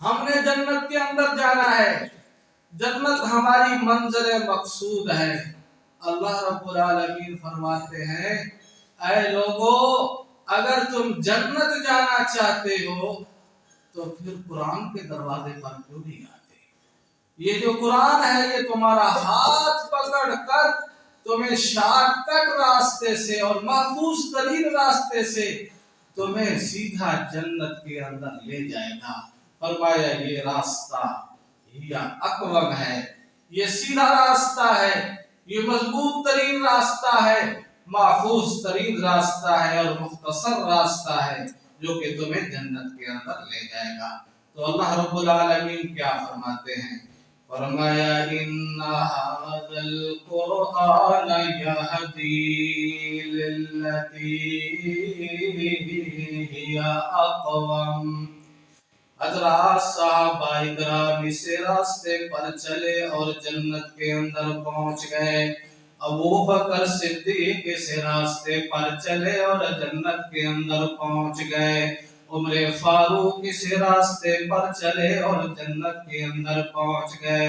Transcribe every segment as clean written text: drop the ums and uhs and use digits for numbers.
ہم نے جنت کے اندر جانا ہے، جنت ہماری منزل مقصود ہے۔ اللہ رب العالمین فرماتے ہیں اے لوگو، اگر تم جنت جانا چاہتے ہو تو پھر قرآن کے دروازے پر کیوں نہیں آتے؟ یہ جو قرآن ہے یہ تمہارا ہاتھ پکڑ کر تمہیں شارٹ کٹ راستے سے اور محفوظ ترین راستے سے تمہیں سیدھا جنت کے اندر لے جائے گا۔ فرمایا یہ راستہ یہ اقوم ہے، یہ سیدھا راستہ ہے، یہ مضبوط ترین راستہ ہے، محفوظ ترین راستہ ہے اور مختصر راستہ ہے جو کہ تمہیں جنت کے اندر لے جائے گا۔ تو اللہ رب العالمین کیا فرماتے ہیں؟ فرمایا ان ھذا القرآن یہدی للتی ہی اقوم۔ حضرات صحابہ اکرام اس راستے پر چلے اور جنت کے اندر پہنچ گئے۔ ابو بکر صدیق اس راستے پر چلے اور جنت کے اندر پہنچ گئے۔ عمر فاروق اس راستے پر چلے اور جنت کے اندر پہنچ گئے۔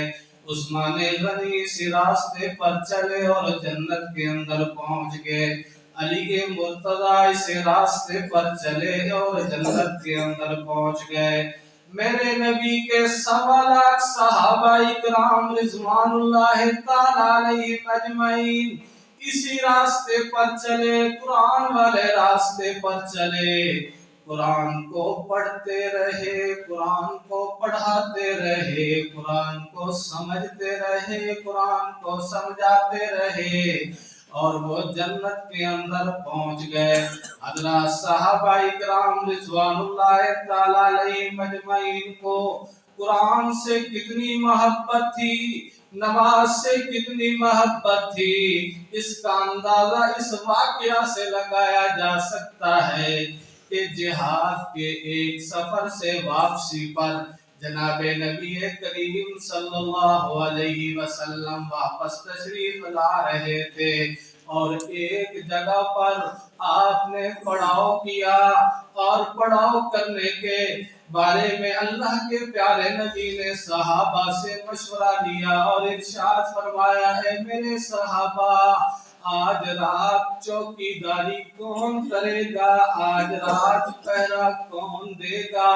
عثمان غنی اس راستے پر چلے اور جنت کے اندر پہنچ گئے۔ علی مرتضیٰ اس راستے پر چلے اور جنت کے اندر پہنچ گئے۔ میرے نبی کے 1.25 لاکھ صحابہ اکرام رضوان اللہ تعالیٰ علیہم اجمعین اسی راستے پر چلے، قرآن والے راستے پر چلے، قرآن کو پڑھتے رہے، قرآن کو پڑھاتے رہے، قرآن کو سمجھتے رہے، قرآن کو سمجھاتے رہے اور وہ جنت کے اندر پہنچ گئے۔ حضرات صحابہ اکرام رضوان اللہ تعالیٰ علیہم اجمعین کو قرآن سے کتنی محبت تھی، نماز سے کتنی محبت تھی، اس کا اندازہ اس واقعہ سے لگایا جا سکتا ہے کہ جہاد کے ایک سفر سے واپسی پر جناب نبی کریم صلی اللہ علیہ وسلم واپس تشریف لا رہے تھے اور ایک جگہ پر آپ نے پڑاؤ کیا اور پڑاؤ کرنے کے بارے میں اللہ کے پیارے نبی نے صحابہ سے مشورہ لیا اور ارشاد فرمایا ہے میرے صحابہ، آج رات چوکیداری کون کرے گا، آج رات پہرا کون دے گا؟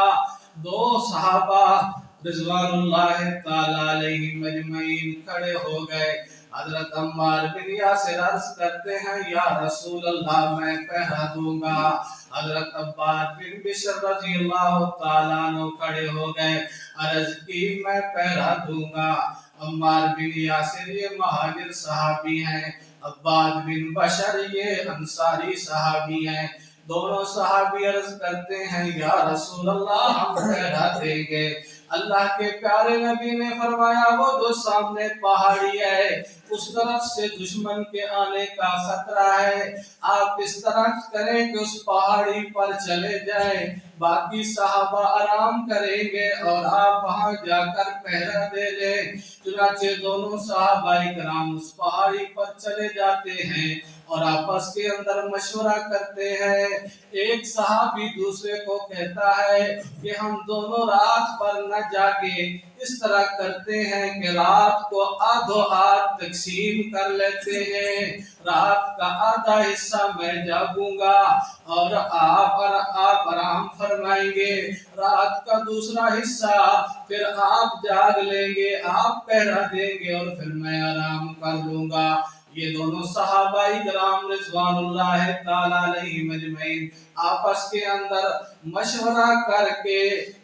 دو صحابہ رضوان اللہ تعالیٰ علیہم اجمعین کھڑے ہو گئے۔ حضرت عمار بن یاسر عرض کرتے ہیں یا رسول اللہ میں پہرا دوں گا۔ حضرت عباد بن بشر رضی اللہ تعالیٰ عنہ کھڑے ہو گئے، عرض کی میں پہرا دوں گا۔ عمار بن یاسر یہ مہاجر صحابی ہیں، عباد بن بشر یہ انصاری صحابی ہیں۔ دونوں صحابی عرض کرتے ہیں یا رسول اللہ ہم پہرا دیں گے۔ اللہ کے پیارے نبی نے فرمایا وہ جو سامنے پہاڑی ہے اس طرف سے دشمن کے آنے کا خطرہ ہے، آپ اس طرح کریں کہ اس پہاڑی پر چلے جائیں، باقی صحابہ آرام کریں گے اور آپ وہاں جا کر پہرا دے لیں۔ چنانچہ دونوں صحابہ کرام اس پہاڑی پر چلے جاتے ہیں اور آپس کے اندر مشورہ کرتے ہیں۔ ایک صحابی دوسرے کو کہتا ہے کہ ہم دونوں رات پر نہ جاگے، اس طرح کرتے ہیں کہ رات کو آدھو آدھ تقسیم کر لیتے ہیں، رات کا آدھا حصہ میں جاگوں گا اور آپ آرام فرمائیں گے، رات کا دوسرا حصہ پھر آپ جاگ لیں گے، آپ پہرا دیں گے اور پھر میں آرام کر لوں گا۔ یہ دونوں صحابہ کرام رضوان اللہ تعالیٰ علیہم اجمعین آپس کے اندر مشورہ کر کے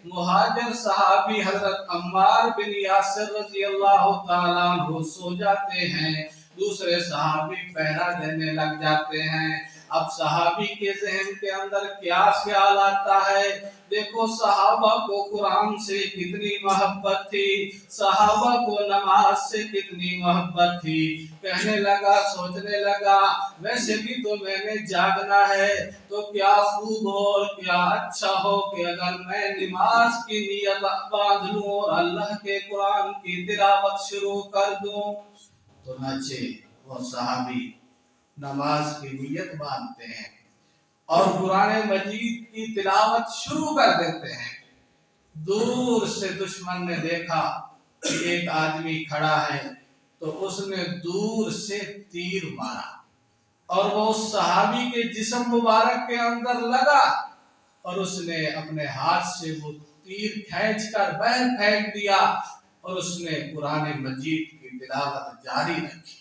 مہاجر صحابی حضرت عمار بن یاسر رضی اللہ تعالیٰ عنہ سو جاتے ہیں، دوسرے صحابی پہرا دینے لگ جاتے ہیں۔ اب صحابی کے ذہن کے اندر کیا خیال آتا ہے؟ دیکھو صحابہ کو قرآن سے کتنی محبت تھی، صحابہ کو نماز سے کتنی محبت تھی۔ کہنے لگا، سوچنے لگا ویسے بھی تو میں نے جاگنا ہے تو کیا خوب ہو اور کیا اچھا ہو کہ اگر میں نماز کی نیت باندھ لوں اور اللہ کے قرآن کی تلاوت شروع کر دوں۔ تو نچے وہ صحابی نماز کی نیت باندھتے ہیں اور قرآن مجید کی تلاوت شروع کر دیتے ہیں۔ दूर से दुश्मन ने देखा कि एक आदमी खड़ा है, तो उसने दूर से तीर मारा और वो उस सहाबी के जिस्म मुबारक के अंदर लगा और उसने अपने हाथ से वो तीर खींचकर बाहर फेंक दिया और उसने कुरान मजीद की तिलावत जारी रखी।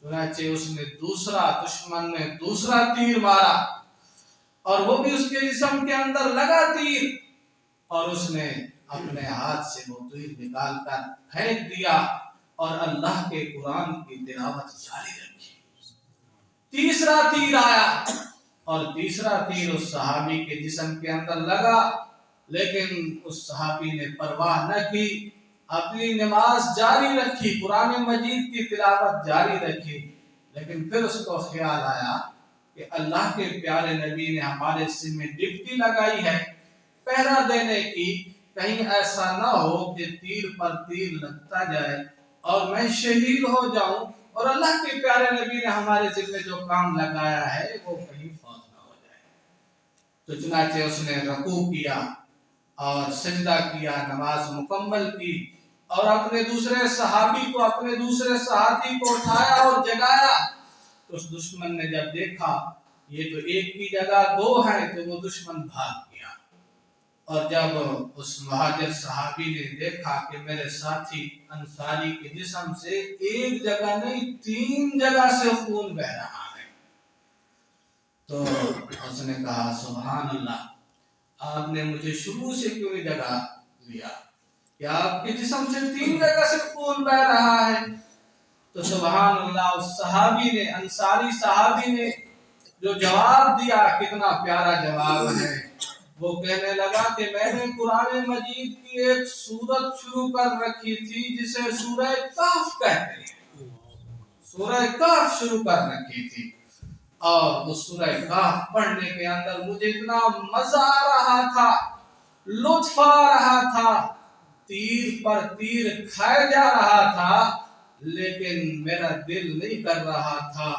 चुनांचे उसने दुश्मन ने दूसरा तीर मारा और वो भी उसके जिस्म के अंदर लगा तीर और उसने अपने हाथ से वो तीर निकाल कर फेंक दिया और अल्लाह के कुरान की तिलावत जारी रखी। तीसरा तीर आया और तीसरा तीर उस सहाबी के जिस्म के अंदर लगा, लेकिन उस सहाबी ने परवाह न की, अपनी नमाज जारी रखी, कुरान मजीद की तिलावत जारी रखी। लेकिन फिर उसको ख्याल आया कि अल्लाह के प्यारे नबी ने हमारे सिर में ड्यूटी लगाई है पहरा देने की, कहीं ऐसा ना हो कि तीर पर तीर लगता जाए और मैं शहीद हो जाऊं और अल्लाह के प्यारे नबी ने हमारे सिर में जो काम लगाया है वो कहीं फौत ना हो जाए। तो चुनांचे उसने रुकू किया और सजदा किया, नमाज मुकम्मल की और अपने दूसरे सहाबी को, अपने दूसरे साथी को उठाया और जगाया। तो उस दुश्मन ने जब देखा ये तो एक की जगह दो है, तो वो दुश्मन भाग गया। और जब उस मुहाजिर सहाबी ने देखा कि मेरे साथी अंसारी के जिस्म से एक जगह नहीं 3 जगह से खून बह रहा है, तो उसने कहा सुभान अल्लाह, आपने मुझे शुरू से क्यों नहीं जगा लिया कि आपके जिस्म से 3 जगह से खून बह रहा है। तो सुभान अल्लाह, उस सहाबी ने, अंसारी सहाबी ने जो जवाब दिया, कितना प्यारा जवाब है। वो कहने लगा कि मैंने कुरान मजीद की एक सूरत शुरू कर रखी थी जिसे सूरह काफ कहते हैं, सूरह काफ शुरू कर रखी थी और उस सूरह काफ पढ़ने के अंदर मुझे इतना मजा आ रहा था, लुत्फ आ रहा था, तीर पर तीर खाया जा रहा था, लेकिन मेरा दिल नहीं कर रहा था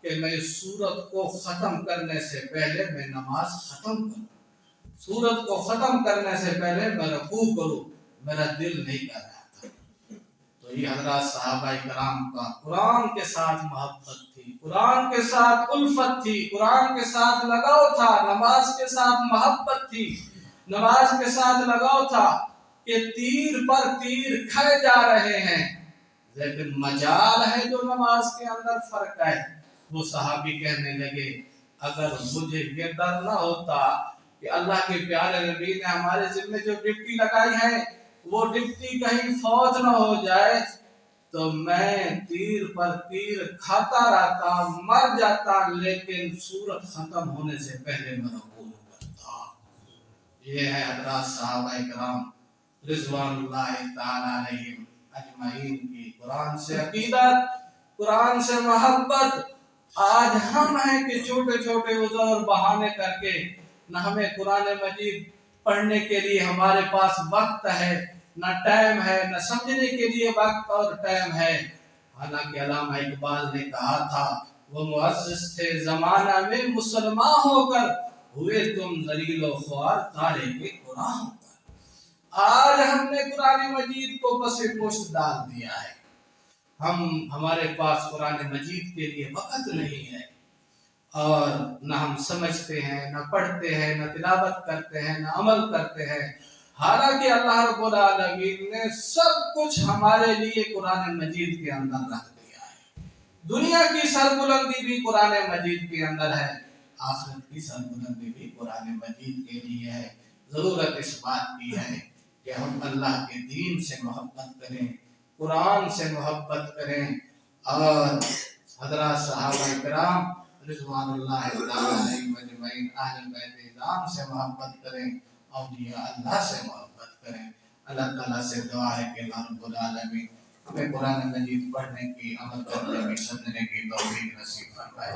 कि मैं सूरत को खत्म करने से पहले मैं नमाज खत्म करूं, सूरत को खत्म करने से पहले मैं रुकू करूं, मेरा दिल नहीं कर रहा था। तो ये हजरत सहाबा किराम का कुरान के साथ मोहब्बत थी, कुरान के साथ उल्फत थी, कुरान के साथ लगाव था, नमाज के साथ मोहब्बत थी, नमाज के साथ लगाव था कि तीर पर तीर खाए जा रहे हैं, लेकिन मजाल है जो नमाज के अंदर फर्क है। वो सहाबी कहने लगे अगर मुझे ये डर ना होता कि अल्लाह के प्यारे नबी ने हमारे जिम्मे जो ड्यूटी लगाई है वो ड्यूटी कहीं फौत ना हो जाए, तो मैं तीर पर तीर खाता रहता, मर जाता, लेकिन सूरत खत्म होने से पहले मैं रुकू करता। ये है हजरत सहाबा किराम रिज़वानुल्लाहि ताला अलैहिम अजमाइन की कुरान से अकीदत, कुरान से मोहब्बत। आज हम हैं कि छोटे छोटे उज़र बहाने करके न हमें कुरान मजीद पढ़ने के लिए हमारे पास वक्त है, न टाइम है, न समझने के लिए वक्त और टाइम है। हालांकि अल्लामा इकबाल ने कहा था वो मुअज़्ज़िज़ थे ज़माना में मुसलमान होकर, हुए तुम ज़लील व ख्वार तारे के कुरान होकर। आज हमने कुरान मजीद को बसे पोस्ट डाल दिया है, हमारे पास कुरान मजीद के लिए वक्त नहीं है और न हम समझते हैं, न पढ़ते हैं, न तिलावत करते हैं, न अमल करते हैं। हालांकि अल्लाह रब्बुल आलमीन ने सब कुछ हमारे लिए कुरान मजीद के अंदर रख दिया है। दुनिया की सरबुलंदी भी कुरान मजीद के अंदर है, आखिरत की सरबुलंदी भी कुरान मजीद के लिए है। जरूरत इस बात की है कि हम अल्लाह के दीन से मोहब्बत करें, कुरान से मोहब्बत करें और हज़रत सहाबा किराम रिज़वानुल्लाहि ताला अलैहिम अजमईन अहले बैत इज़ाम से मोहब्बत करें, औलिया अल्लाह से मोहब्बत करें। अल्लाह ताला से दुआ है कि अल्लाह रब्बुल आलमीन हमें कुरान मजीद पढ़ने की, अमल करने की, समझने की तौफीक नसीब फरमाए।